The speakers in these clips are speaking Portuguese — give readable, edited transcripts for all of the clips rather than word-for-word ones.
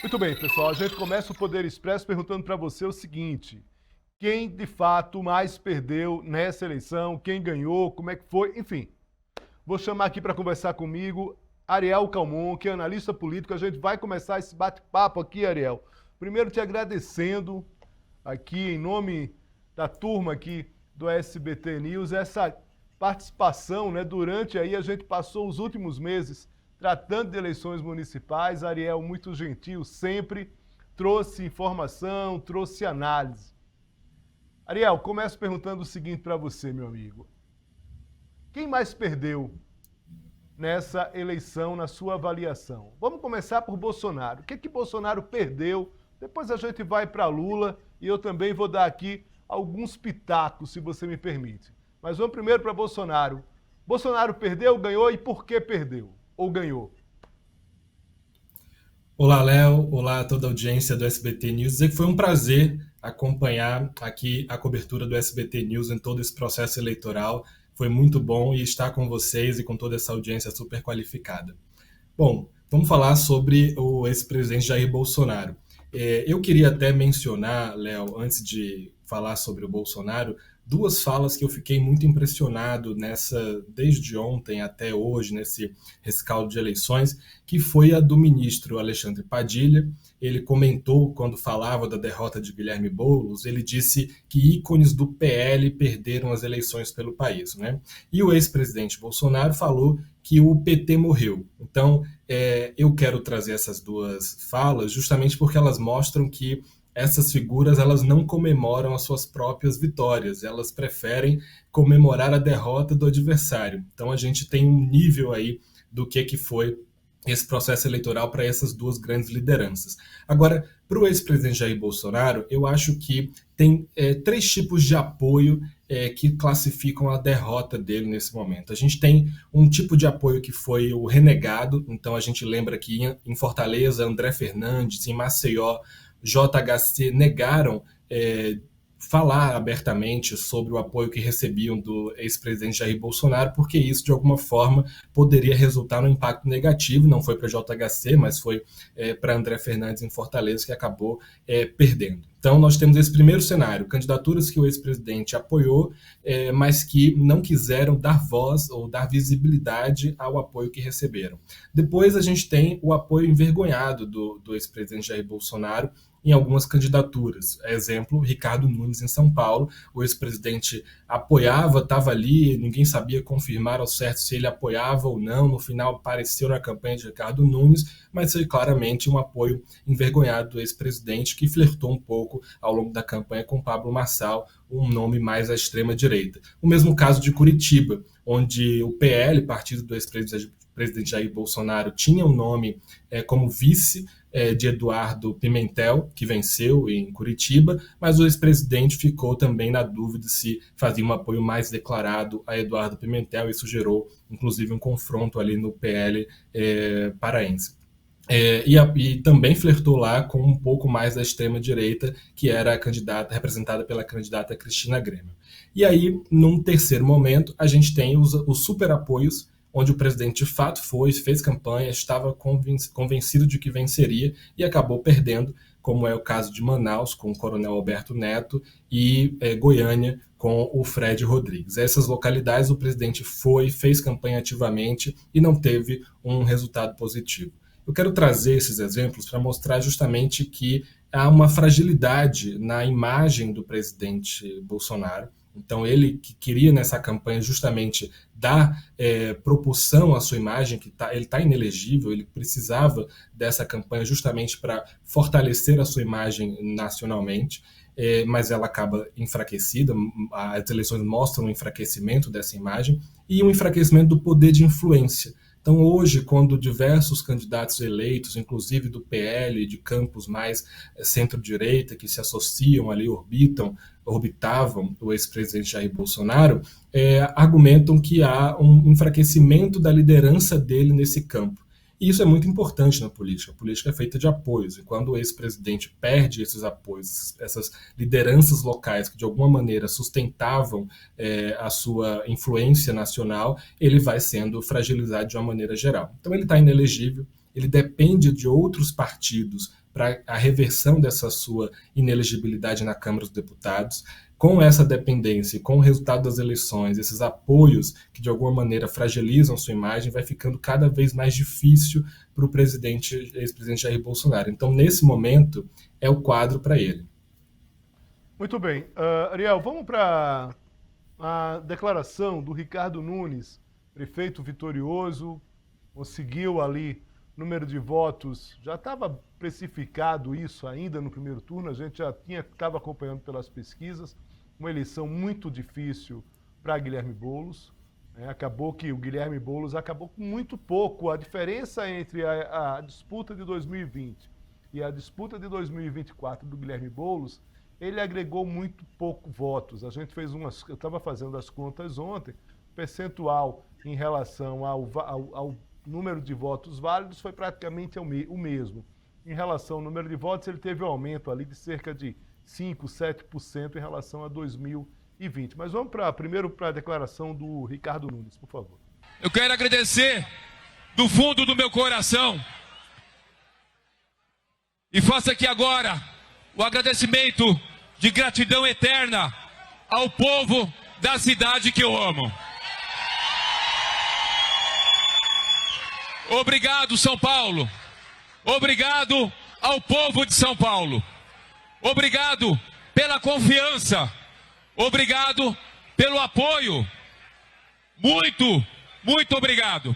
Muito bem, pessoal. A gente começa o Poder Expresso perguntando para você o seguinte: quem de fato mais perdeu nessa eleição? Quem ganhou? Como é que foi? Enfim, vou chamar aqui para conversar comigo Ariel Calmon, que é analista político. A gente vai começar esse bate-papo aqui, Ariel. Primeiro te agradecendo aqui em nome da turma aqui do SBT News essa participação, né? Durante aí a gente passou os últimos meses tratando de eleições municipais. Ariel, muito gentil, sempre trouxe informação, trouxe análise. Ariel, começo perguntando o seguinte para você, meu amigo. Quem mais perdeu nessa eleição, na sua avaliação? Vamos começar por Bolsonaro. O que Bolsonaro perdeu? Depois a gente vai para Lula e eu também vou dar aqui alguns pitacos, se você me permite. Mas vamos primeiro para Bolsonaro. Bolsonaro perdeu, ganhou e por que perdeu? Ou ganhou? Olá, Léo. Olá a toda a audiência do SBT News. Dizer que foi um prazer acompanhar aqui a cobertura do SBT News em todo esse processo eleitoral. Foi muito bom e estar com vocês e com toda essa audiência super qualificada. Bom, vamos falar sobre o ex-presidente Jair Bolsonaro. Eu queria até mencionar, Léo, antes de falar sobre o Bolsonaro, duas falas que eu fiquei muito impressionado desde ontem até hoje, nesse rescaldo de eleições, que foi a do ministro Alexandre Padilha. Ele comentou, quando falava da derrota de Guilherme Boulos, ele disse que ícones do PL perderam as eleições pelo país, né? E o ex-presidente Bolsonaro falou que o PT morreu. Então, eu quero trazer essas duas falas justamente porque elas mostram que essas figuras elas não comemoram as suas próprias vitórias, elas preferem comemorar a derrota do adversário. Então a gente tem um nível aí do que foi esse processo eleitoral para essas duas grandes lideranças. Agora, para o ex-presidente Jair Bolsonaro, eu acho que tem três tipos de apoio que classificam a derrota dele nesse momento. A gente tem um tipo de apoio que foi o renegado, então a gente lembra que em Fortaleza, André Fernandes, em Maceió, JHC negaram falar abertamente sobre o apoio que recebiam do ex-presidente Jair Bolsonaro, porque isso, de alguma forma, poderia resultar num impacto negativo. Não foi para JHC, mas foi para André Fernandes em Fortaleza, que acabou perdendo. Então, nós temos esse primeiro cenário, candidaturas que o ex-presidente apoiou, mas que não quiseram dar voz ou dar visibilidade ao apoio que receberam. Depois, a gente tem o apoio envergonhado do ex-presidente Jair Bolsonaro em algumas candidaturas. Exemplo, Ricardo Nunes em São Paulo. O ex-presidente apoiava, estava ali, ninguém sabia confirmar ao certo se ele apoiava ou não. No final, apareceu na campanha de Ricardo Nunes, mas foi claramente um apoio envergonhado do ex-presidente, que flertou um pouco ao longo da campanha com Pablo Marçal, um nome mais à extrema-direita. O mesmo caso de Curitiba, onde o PL, partido do ex-presidente Jair Bolsonaro, tinha um nome como vice de Eduardo Pimentel, que venceu em Curitiba, mas o ex-presidente ficou também na dúvida se fazia um apoio mais declarado a Eduardo Pimentel. Isso gerou, inclusive, um confronto ali no PL paraense. E também flertou lá com um pouco mais da extrema-direita, que era a candidata representada pela candidata Cristina Grêmio. E aí, num terceiro momento, a gente tem os super apoios, onde o presidente de fato fez campanha, estava convencido de que venceria e acabou perdendo, como é o caso de Manaus, com o coronel Alberto Neto, e Goiânia, com o Fred Rodrigues. Essas localidades o presidente fez campanha ativamente e não teve um resultado positivo. Eu quero trazer esses exemplos para mostrar justamente que há uma fragilidade na imagem do presidente Bolsonaro. Então, ele que queria nessa campanha justamente dar propulsão à sua imagem, que ele está inelegível, ele precisava dessa campanha justamente para fortalecer a sua imagem nacionalmente, mas ela acaba enfraquecida. As eleições mostram um enfraquecimento dessa imagem e um enfraquecimento do poder de influência. Então, hoje, quando diversos candidatos eleitos, inclusive do PL, de campos mais centro-direita, que se associam ali, orbitavam o ex-presidente Jair Bolsonaro, argumentam que há um enfraquecimento da liderança dele nesse campo. E isso é muito importante na política. A política é feita de apoios, e quando o ex-presidente perde esses apoios, essas lideranças locais que de alguma maneira sustentavam a sua influência nacional, ele vai sendo fragilizado de uma maneira geral. Então ele está inelegível, ele depende de outros partidos para a reversão dessa sua inelegibilidade na Câmara dos Deputados. Com essa dependência e com o resultado das eleições, esses apoios que de alguma maneira fragilizam sua imagem, vai ficando cada vez mais difícil para o ex-presidente Jair Bolsonaro. Então, nesse momento, é o quadro para ele. Muito bem. Ariel, vamos para a declaração do Ricardo Nunes, prefeito vitorioso, conseguiu ali número de votos, já estava precificado isso ainda no primeiro turno, a gente já estava acompanhando pelas pesquisas, uma eleição muito difícil para Guilherme Boulos. Acabou que o Guilherme Boulos acabou com muito pouco. A diferença entre a disputa de 2020 e a disputa de 2024 do Guilherme Boulos, ele agregou muito pouco votos. A gente fez eu estava fazendo as contas ontem, percentual em relação ao número de votos válidos foi praticamente o mesmo. Em relação ao número de votos, ele teve um aumento ali de cerca de 5, 7% em relação a 2020. Mas vamos primeiro para a declaração do Ricardo Nunes, por favor. Eu quero agradecer do fundo do meu coração e faço aqui agora o agradecimento de gratidão eterna ao povo da cidade que eu amo. Obrigado, São Paulo. Obrigado ao povo de São Paulo. Obrigado pela confiança. Obrigado pelo apoio. Muito, muito obrigado.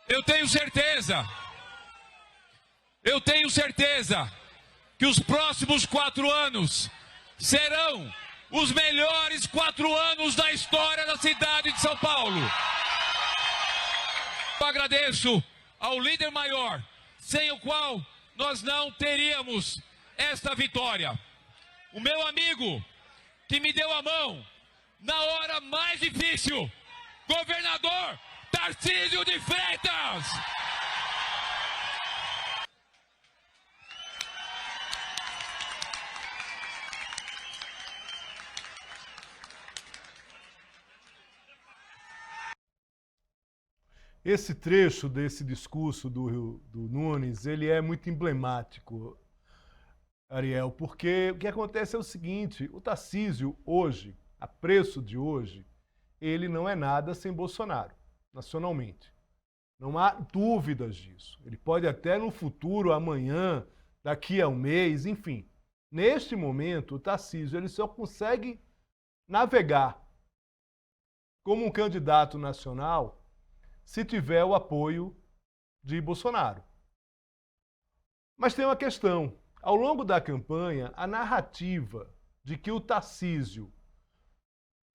Eu tenho certeza que os próximos 4 anos serão os melhores 4 anos da história da cidade de São Paulo. Eu agradeço ao líder maior, sem o qual nós não teríamos esta vitória. O meu amigo, que me deu a mão na hora mais difícil, governador Tarcísio de Freitas. Esse trecho desse discurso do Nunes, ele é muito emblemático, Ariel, porque o que acontece é o seguinte, o Tarcísio hoje, a preço de hoje, ele não é nada sem Bolsonaro, nacionalmente. Não há dúvidas disso. Ele pode até no futuro, amanhã, daqui a um mês, enfim. Neste momento, o Tarcísio ele só consegue navegar como um candidato nacional se tiver o apoio de Bolsonaro. Mas tem uma questão. Ao longo da campanha, a narrativa de que o Tarcísio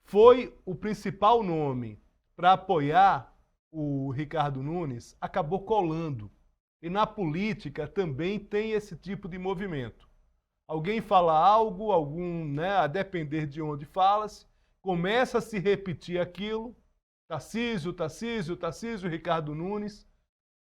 foi o principal nome para apoiar o Ricardo Nunes acabou colando. E na política também tem esse tipo de movimento. Alguém fala algo, a depender de onde fala-se, começa a se repetir aquilo, Tarcísio, Ricardo Nunes.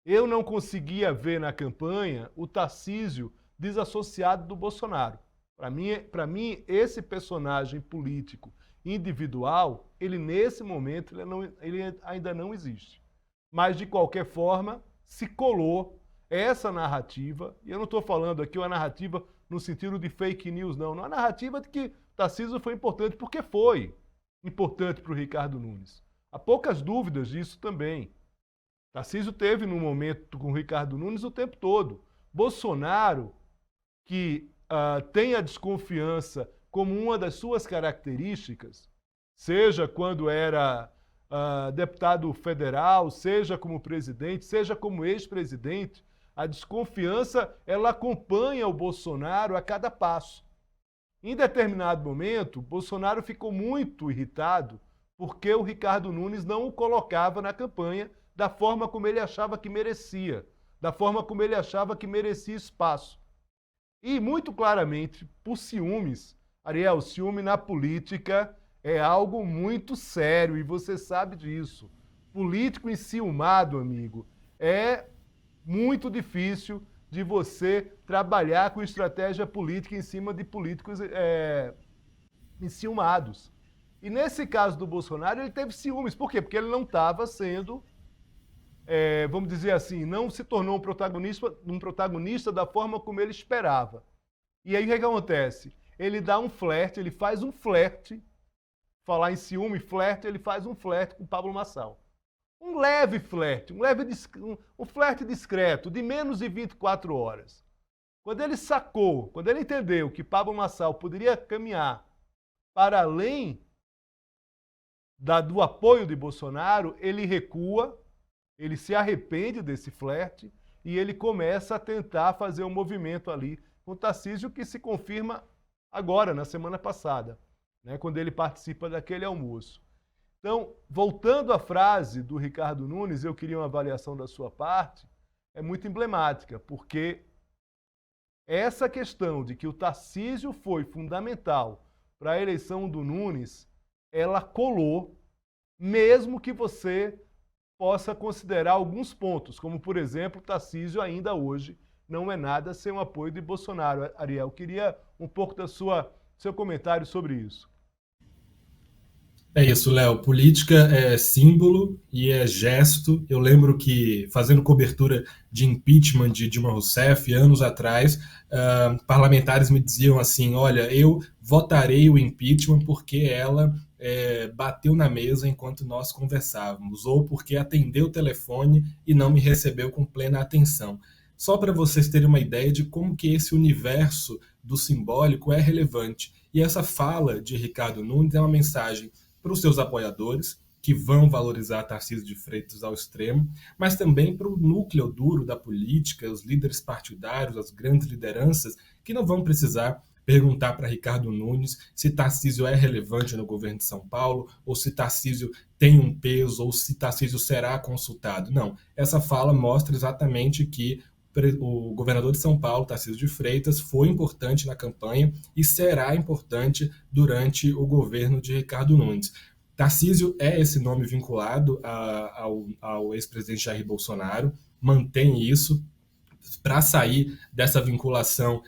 Eu não conseguia ver na campanha o Tarcísio desassociado do Bolsonaro. Para mim, esse personagem político individual, ele nesse momento, ele ainda não existe. Mas, de qualquer forma, se colou essa narrativa, e eu não estou falando aqui uma narrativa no sentido de fake news, não. Uma narrativa de que Tarcísio foi importante, porque foi importante para o Ricardo Nunes. Há poucas dúvidas disso também. Tarcísio teve no momento com o Ricardo Nunes o tempo todo. Bolsonaro, que tem a desconfiança como uma das suas características, seja quando era deputado federal, seja como presidente, seja como ex-presidente, a desconfiança ela acompanha o Bolsonaro a cada passo. Em determinado momento, Bolsonaro ficou muito irritado porque o Ricardo Nunes não o colocava na campanha da forma como ele achava que merecia, da forma como ele achava que merecia espaço. E muito claramente, por ciúmes, Ariel, ciúme na política é algo muito sério e você sabe disso. Político enciumado, amigo, é muito difícil de você trabalhar com estratégia política em cima de políticos enciumados. E nesse caso do Bolsonaro, ele teve ciúmes. Por quê? Porque ele não estava sendo vamos dizer assim, não se tornou um protagonista da forma como ele esperava. E aí o que acontece? Ele dá um flerte, ele faz um flerte, falar em ciúme, flerte, ele faz um flerte com Pablo Marçal. Um leve flerte, um flerte discreto, de menos de 24 horas. Quando ele sacou, quando ele entendeu que Pablo Marçal poderia caminhar para além do apoio de Bolsonaro, ele recua, ele se arrepende desse flerte e ele começa a tentar fazer um movimento ali com o Tarcísio, que se confirma agora, na semana passada, né, quando ele participa daquele almoço. Então, voltando à frase do Ricardo Nunes, eu queria uma avaliação da sua parte, é muito emblemática, porque essa questão de que o Tarcísio foi fundamental para a eleição do Nunes, ela colou, mesmo que você possa considerar alguns pontos, como, por exemplo, o Tarcísio ainda hoje não é nada sem o apoio de Bolsonaro. Ariel, queria um pouco do seu comentário sobre isso. É isso, Léo. Política é símbolo e é gesto. Eu lembro que, fazendo cobertura de impeachment de Dilma Rousseff, anos atrás, parlamentares me diziam assim, olha, eu votarei o impeachment porque ela bateu na mesa enquanto nós conversávamos, ou porque atendeu o telefone e não me recebeu com plena atenção. Só para vocês terem uma ideia de como que esse universo do simbólico é relevante. E essa fala de Ricardo Nunes é uma mensagem para os seus apoiadores, que vão valorizar Tarcísio de Freitas ao extremo, mas também para o núcleo duro da política, os líderes partidários, as grandes lideranças, que não vão precisar perguntar para Ricardo Nunes se Tarcísio é relevante no governo de São Paulo, ou se Tarcísio tem um peso, ou se Tarcísio será consultado. Não, essa fala mostra exatamente que o governador de São Paulo, Tarcísio de Freitas, foi importante na campanha e será importante durante o governo de Ricardo Nunes. Tarcísio é esse nome vinculado ao ex-presidente Jair Bolsonaro, mantém isso. Para sair dessa vinculação,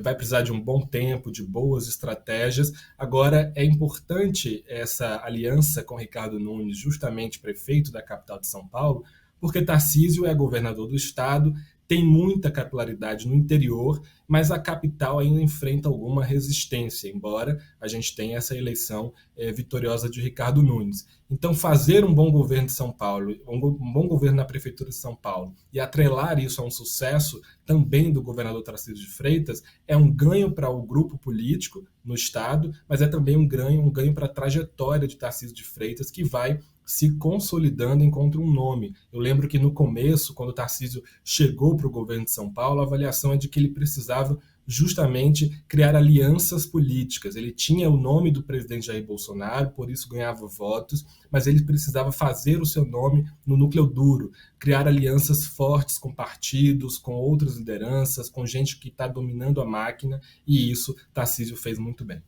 vai precisar de um bom tempo, de boas estratégias. Agora, é importante essa aliança com Ricardo Nunes, justamente prefeito da capital de São Paulo, porque Tarcísio é governador do estado, tem muita capilaridade no interior, mas a capital ainda enfrenta alguma resistência, embora a gente tenha essa eleição vitoriosa de Ricardo Nunes. Então, fazer um bom governo de São Paulo, um bom governo na Prefeitura de São Paulo, e atrelar isso a um sucesso também do governador Tarcísio de Freitas, é um ganho para o grupo político no estado, mas é também um ganho para a trajetória de Tarcísio de Freitas, que vai se consolidando enquanto um nome. Eu lembro que no começo, quando o Tarcísio chegou para o governo de São Paulo, a avaliação é de que ele precisava justamente criar alianças políticas. Ele tinha o nome do presidente Jair Bolsonaro, por isso ganhava votos, mas ele precisava fazer o seu nome no núcleo duro, criar alianças fortes com partidos, com outras lideranças, com gente que está dominando a máquina, e isso Tarcísio fez muito bem.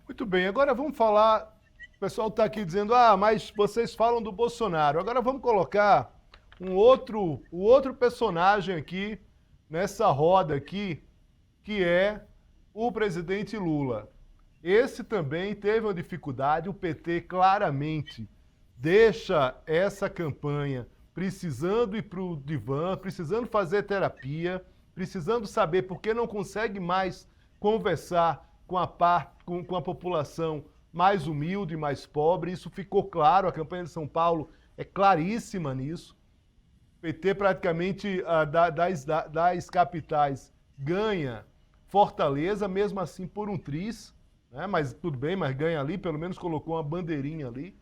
Muito bem, agora vamos falar. O pessoal está aqui dizendo, mas vocês falam do Bolsonaro. Agora vamos colocar o outro personagem aqui, nessa roda aqui, que é o presidente Lula. Esse também teve uma dificuldade, o PT claramente deixa essa campanha precisando ir para o divã, precisando fazer terapia, precisando saber por que não consegue mais conversar com a população mais humilde, mais pobre. Isso ficou claro, a campanha de São Paulo é claríssima nisso. O PT praticamente das capitais ganha Fortaleza, mesmo assim por um triz, né? Mas tudo bem, mas ganha ali, pelo menos colocou uma bandeirinha ali,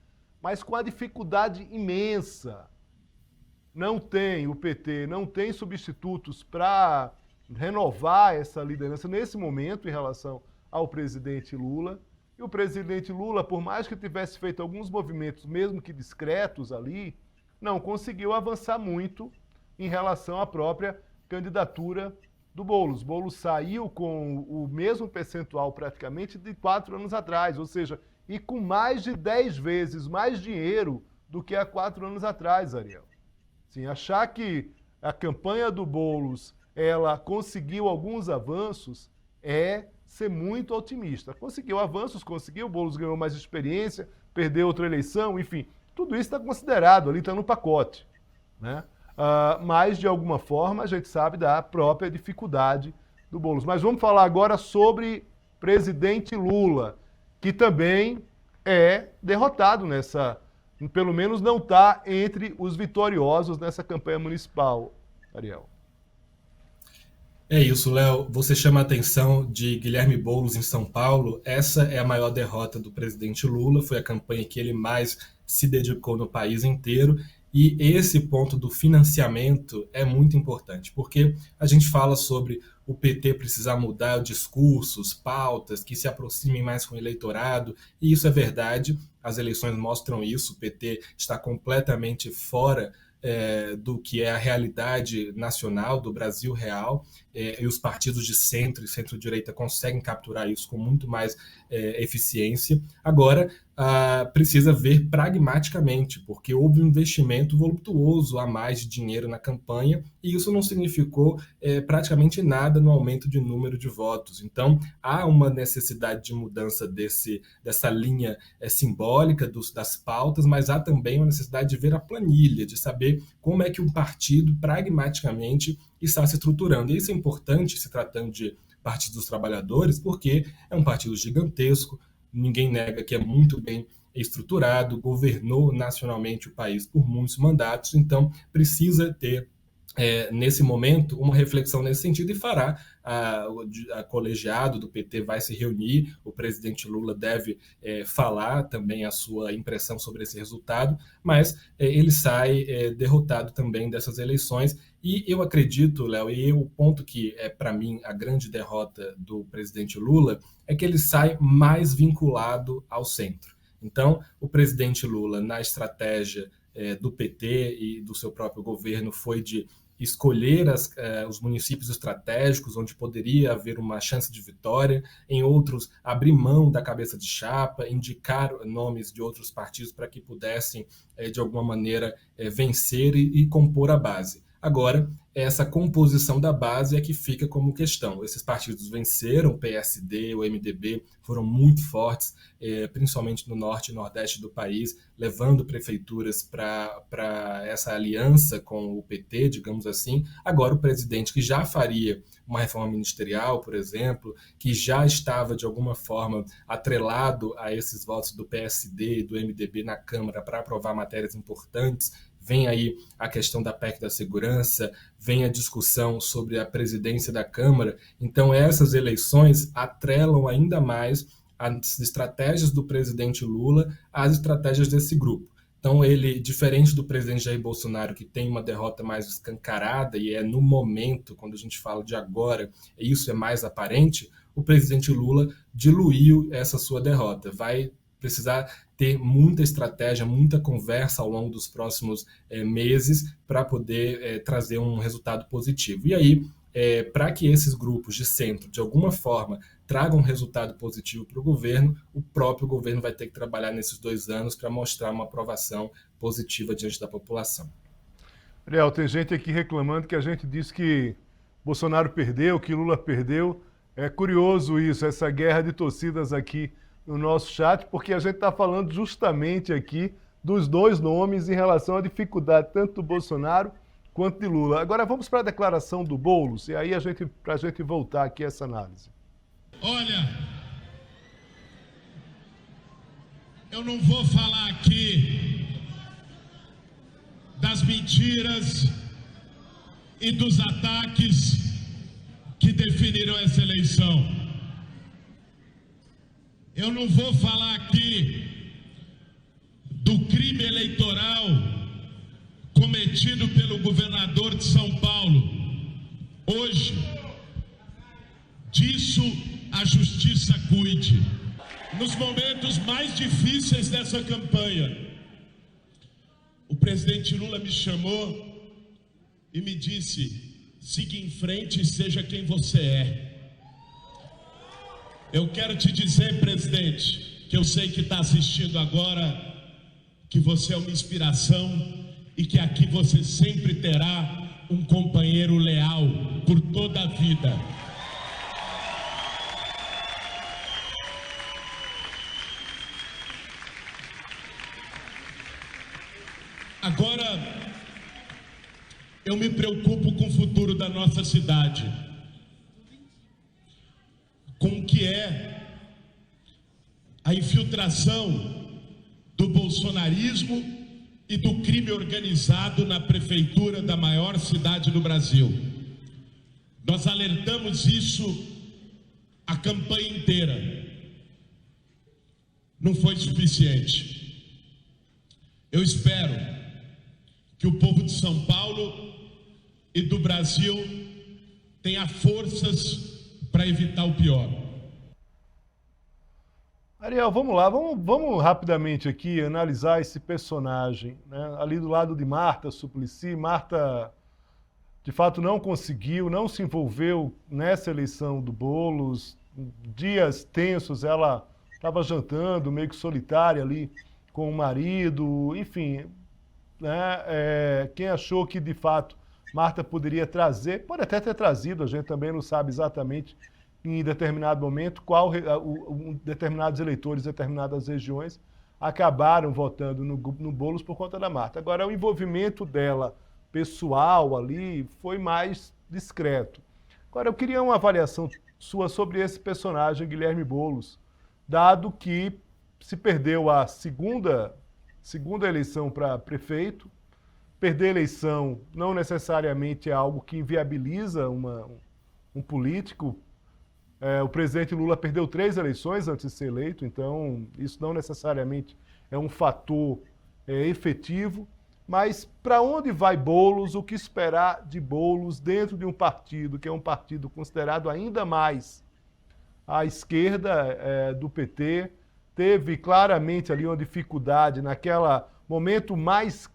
mas com a dificuldade imensa. O PT não tem substitutos para renovar essa liderança nesse momento em relação ao presidente Lula. E o presidente Lula, por mais que tivesse feito alguns movimentos, mesmo que discretos ali, não conseguiu avançar muito em relação à própria candidatura do Boulos. Boulos saiu com o mesmo percentual praticamente de 4 anos atrás, ou seja, e com mais de 10 vezes mais dinheiro do que há 4 anos atrás, Ariel. Sim, achar que a campanha do Boulos ela conseguiu alguns avanços é ser muito otimista. Conseguiu avanços, o Boulos ganhou mais experiência, perdeu outra eleição, enfim, tudo isso está considerado, ali está no pacote. né? Mas, de alguma forma, a gente sabe da própria dificuldade do Boulos. Mas vamos falar agora sobre presidente Lula, que também é derrotado nessa... Pelo menos não está entre os vitoriosos nessa campanha municipal, Ariel. É isso, Léo. Você chama a atenção de Guilherme Boulos em São Paulo. Essa é a maior derrota do presidente Lula. Foi a campanha que ele mais se dedicou no país inteiro. E esse ponto do financiamento é muito importante, porque a gente fala sobre o PT precisar mudar discursos, pautas, que se aproximem mais com o eleitorado, e isso é verdade, as eleições mostram isso, o PT está completamente fora do que é a realidade nacional, do Brasil real, e os partidos de centro e centro-direita conseguem capturar isso com muito mais eficiência. Agora, precisa ver pragmaticamente, porque houve um investimento voluptuoso a mais de dinheiro na campanha e isso não significou praticamente nada no aumento de número de votos. Então, há uma necessidade de mudança dessa linha simbólica das pautas, mas há também uma necessidade de ver a planilha, de saber como é que um partido pragmaticamente está se estruturando. E isso é importante, se tratando de Partido dos Trabalhadores, porque é um partido gigantesco, ninguém nega que é muito bem estruturado, governou nacionalmente o país por muitos mandatos, então precisa ter, nesse momento, uma reflexão nesse sentido e fará. A colegiado do PT vai se reunir, o presidente Lula deve falar também a sua impressão sobre esse resultado, mas ele sai derrotado também dessas eleições. E eu acredito, Léo, e o ponto que é para mim a grande derrota do presidente Lula é que ele sai mais vinculado ao centro. Então, o presidente Lula, na estratégia do PT e do seu próprio governo, foi de escolher os municípios estratégicos onde poderia haver uma chance de vitória, em outros abrir mão da cabeça de chapa, indicar nomes de outros partidos para que pudessem, de alguma maneira, vencer e compor a base. Agora, essa composição da base é que fica como questão. Esses partidos venceram, o PSD, o MDB, foram muito fortes, principalmente no norte e nordeste do país, levando prefeituras para essa aliança com o PT, digamos assim. Agora, o presidente, que já faria uma reforma ministerial, por exemplo, que já estava, de alguma forma, atrelado a esses votos do PSD e do MDB na Câmara para aprovar matérias importantes, vem aí a questão da PEC da segurança, vem a discussão sobre a presidência da Câmara. Então, essas eleições atrelam ainda mais as estratégias do presidente Lula às estratégias desse grupo. Então, ele, diferente do presidente Jair Bolsonaro, que tem uma derrota mais escancarada, e é no momento, quando a gente fala de agora, isso é mais aparente, o presidente Lula diluiu essa sua derrota. Vai precisar ter muita estratégia, muita conversa ao longo dos próximos meses para poder trazer um resultado positivo. E aí, para que esses grupos de centro, de alguma forma, tragam um resultado positivo para o governo, o próprio governo vai ter que trabalhar nesses 2 anos para mostrar uma aprovação positiva diante da população. Ariel, tem gente aqui reclamando que a gente disse que Bolsonaro perdeu, que Lula perdeu. É curioso isso, essa guerra de torcidas aqui no nosso chat, porque a gente está falando justamente aqui dos 2 nomes em relação à dificuldade tanto do Bolsonaro quanto de Lula. Agora vamos para a declaração do Boulos, e aí para a gente voltar aqui a essa análise. Olha, eu não vou falar aqui das mentiras e dos ataques que definiram essa eleição. Eu não vou falar aqui do crime eleitoral cometido pelo governador de São Paulo. Hoje, disso a justiça cuide. Nos momentos mais difíceis dessa campanha, o presidente Lula me chamou e me disse: siga em frente e seja quem você é. Eu quero te dizer, presidente, que eu sei que está assistindo agora, que você é uma inspiração e que aqui você sempre terá um companheiro leal por toda a vida. Agora, eu me preocupo com o futuro da nossa cidade, com o que é a infiltração do bolsonarismo e do crime organizado na prefeitura da maior cidade do Brasil. Nós alertamos isso a campanha inteira. Não foi suficiente. Eu espero que o povo de São Paulo e do Brasil tenha forças para evitar o pior. Ariel, vamos lá, vamos rapidamente aqui analisar esse personagem, né? Ali do lado de Marta Suplicy. Marta, de fato, não conseguiu, não se envolveu nessa eleição do Boulos. Dias tensos, ela estava jantando, meio que solitária ali com o marido, enfim, né? Quem achou que, de fato, Marta poderia trazer, pode até ter trazido, a gente também não sabe exatamente em determinado momento determinados eleitores, determinadas regiões acabaram votando no Boulos por conta da Marta. Agora, o envolvimento dela pessoal ali foi mais discreto. Agora, eu queria uma avaliação sua sobre esse personagem, Guilherme Boulos, dado que se perdeu a segunda eleição para prefeito. Perder a eleição não necessariamente é algo que inviabiliza um político. O presidente Lula perdeu 3 eleições antes de ser eleito, então isso não necessariamente é um fator efetivo. Mas para onde vai Boulos? O que esperar de Boulos dentro de um partido que é um partido considerado ainda mais à esquerda do PT? Teve claramente ali uma dificuldade, naquele momento mais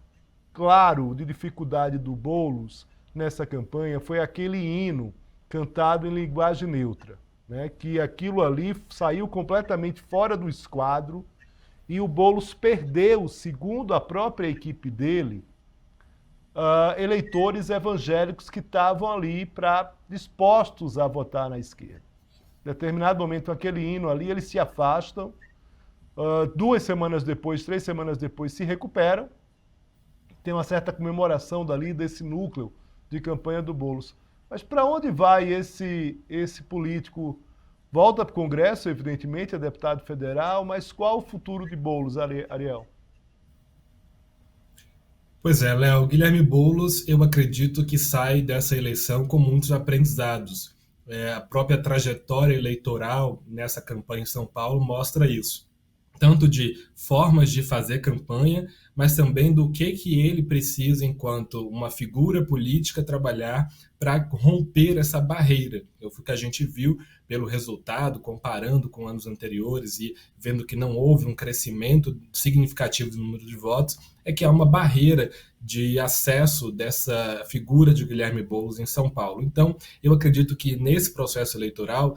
claro de dificuldade do Boulos nessa campanha, foi aquele hino cantado em linguagem neutra, né? Que aquilo ali saiu completamente fora do esquadro e o Boulos perdeu, segundo a própria equipe dele, eleitores evangélicos que estavam ali dispostos a votar na esquerda. Em determinado momento, aquele hino ali, eles se afastam, 2 semanas depois, 3 semanas depois, se recuperam, tem uma certa comemoração dali desse núcleo de campanha do Boulos. Mas para onde vai esse político? Volta para o Congresso, evidentemente, é deputado federal, mas qual o futuro de Boulos, Ariel? Pois é, Léo, Guilherme Boulos, eu acredito que sai dessa eleição com muitos aprendizados. A própria trajetória eleitoral nessa campanha em São Paulo mostra isso. Tanto de formas de fazer campanha, mas também do que ele precisa, enquanto uma figura política, trabalhar para romper essa barreira. O que a gente viu pelo resultado, comparando com anos anteriores e vendo que não houve um crescimento significativo do número de votos, é que há uma barreira de acesso dessa figura de Guilherme Boulos em São Paulo. Então, eu acredito que nesse processo eleitoral,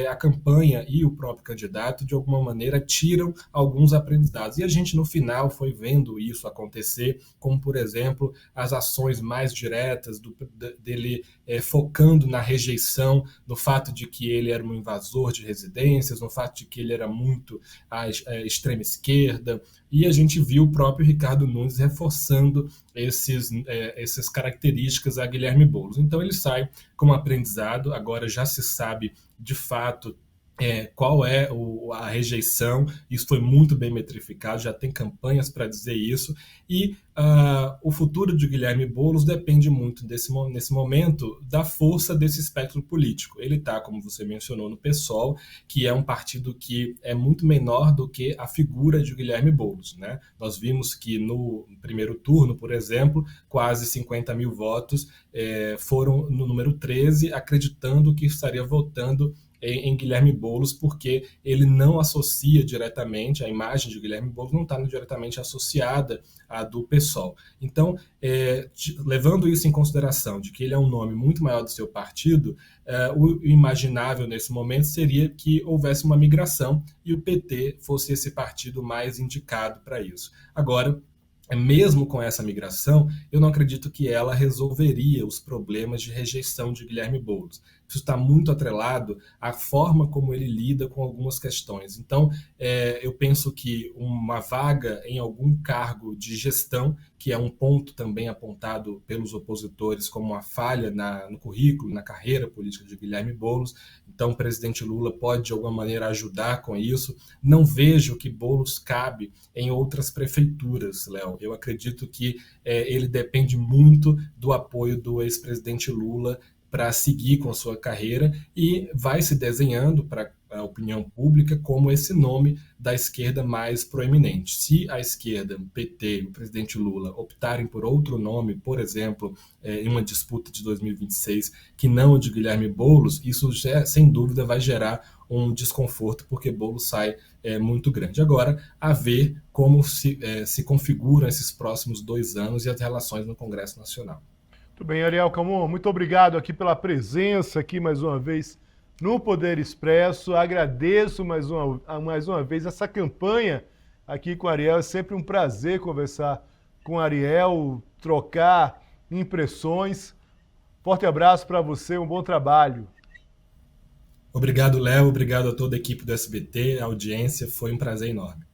a campanha e o próprio candidato, de alguma maneira, tiram alguns aprendizados. E a gente, no final, foi vendo isso acontecer, como, por exemplo, as ações mais diretas dele focando na rejeição, no fato de que ele era um invasor de residências, no fato de que ele era muito à extrema esquerda, e a gente viu o próprio Ricardo Nunes reforçando essas características a Guilherme Boulos. Então ele sai como aprendizado, agora já se sabe de fato qual é a rejeição, isso foi muito bem metrificado, já tem campanhas para dizer isso, e o futuro de Guilherme Boulos depende muito nesse momento da força desse espectro político. Ele está, como você mencionou, no PSOL, que é um partido que é muito menor do que a figura de Guilherme Boulos, né? Nós vimos que no primeiro turno, por exemplo, quase 50 mil votos foram no número 13, acreditando que estaria votando em Guilherme Boulos, porque ele não associa diretamente, a imagem de Guilherme Boulos não está diretamente associada à do PSOL. Então, levando isso em consideração, de que ele é um nome muito maior do seu partido, o imaginável nesse momento seria que houvesse uma migração e o PT fosse esse partido mais indicado para isso. Agora, mesmo com essa migração, eu não acredito que ela resolveria os problemas de rejeição de Guilherme Boulos. Isso está muito atrelado à forma como ele lida com algumas questões. Então, eu penso que uma vaga em algum cargo de gestão que é um ponto também apontado pelos opositores como uma falha no currículo, na carreira política de Guilherme Boulos. Então, o presidente Lula pode, de alguma maneira, ajudar com isso. Não vejo que Boulos cabe em outras prefeituras, Léo. Eu acredito que ele depende muito do apoio do ex-presidente Lula para seguir com a sua carreira e vai se desenhando para a opinião pública como esse nome da esquerda mais proeminente. Se a esquerda, o PT, o presidente Lula, optarem por outro nome, por exemplo, em uma disputa de 2026, que não o de Guilherme Boulos, isso sem dúvida vai gerar um desconforto, porque Boulos sai muito grande. Agora, a ver como se configuram esses próximos 2 anos e as relações no Congresso Nacional. Muito bem, Ariel Camon, muito obrigado aqui pela presença aqui mais uma vez no Poder Expresso. Agradeço mais uma vez essa campanha aqui com o Ariel. É sempre um prazer conversar com o Ariel, trocar impressões. Forte abraço para você, um bom trabalho. Obrigado, Léo. Obrigado a toda a equipe do SBT, a audiência. Foi um prazer enorme.